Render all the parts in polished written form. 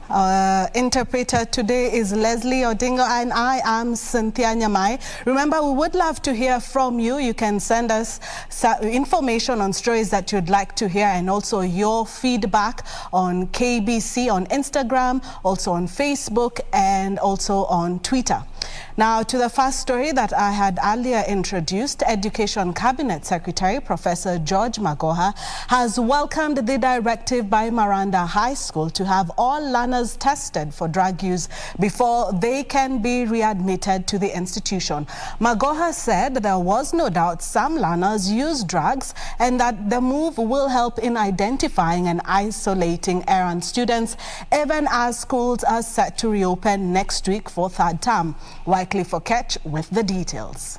Interpreter today is Leslie Odingo, and I am Cynthia Nyamai. Remember, we would love to hear from you. You can send us information on stories that you'd like to hear, and also your feedback on KBC on Instagram, also on Facebook, and also on Twitter. Now, to the first story that I had earlier introduced, Education Cabinet Secretary Professor George Magoha has welcomed the directive by Maranda High School to have all learners tested for drug use before they can be readmitted to the institution. Magoha said there was no doubt some learners use drugs and that the move will help in identifying and isolating errant students, even as schools are set to reopen next week for third term. Wycliffe Oketch with the details.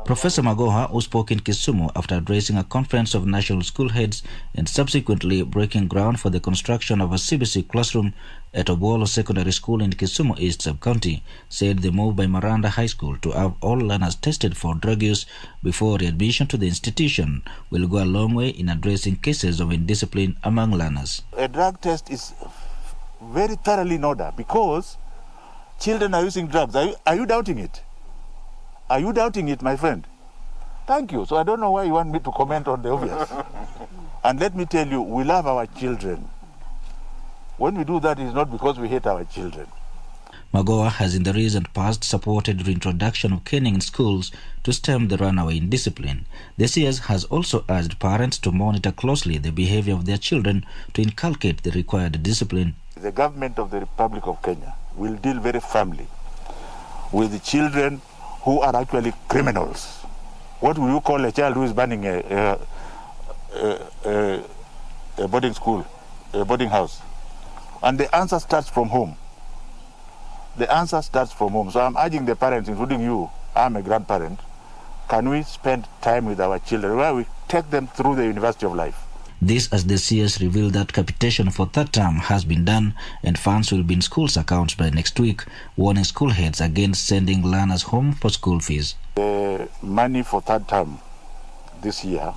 Professor Magoha, who spoke in Kisumu after addressing a conference of national school heads and subsequently breaking ground for the construction of a CBC classroom at Obolo Secondary School in Kisumu East Sub-County, said the move by Maranda High School to have all learners tested for drug use before readmission to the institution will go a long way in addressing cases of indiscipline among learners. A drug test is very thoroughly in order because children are using drugs. Are you doubting it? Are you doubting it, my friend? Thank you. So I don't know why you want me to comment on the obvious. And let me tell you, we love our children. When we do that, it's not because we hate our children. Magoha has in the recent past supported the reintroduction of caning in schools to stem the runaway indiscipline. The CS has also urged parents to monitor closely the behavior of their children to inculcate the required discipline. The government of the Republic of Kenya will deal very firmly with the children who are actually criminals. What will you call a child who is burning a boarding school, a boarding house? And the answer starts from home. The answer starts from home. So I'm urging the parents, including you, I'm a grandparent, can we spend time with our children where we take them through the University of Life? This as the CS revealed that capitation for third term has been done and funds will be in schools' accounts by next week, warning school heads against sending learners home for school fees. The money for third term this year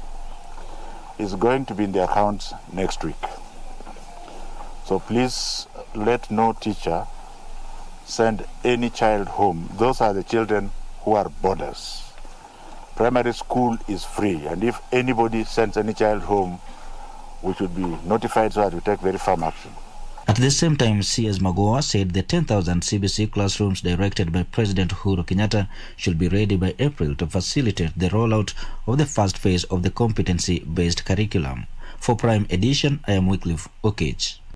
is going to be in the accounts next week. So please let no teacher send any child home. Those are the children who are boarders. Primary school is free, and if anybody sends any child home, we should be notified so that we take very firm action. At the same time, CS Magoha said the 10,000 CBC classrooms directed by President Uhuru Kenyatta should be ready by April to facilitate the rollout of the first phase of the competency-based curriculum. For Prime Edition, I am Wycliffe Oketch.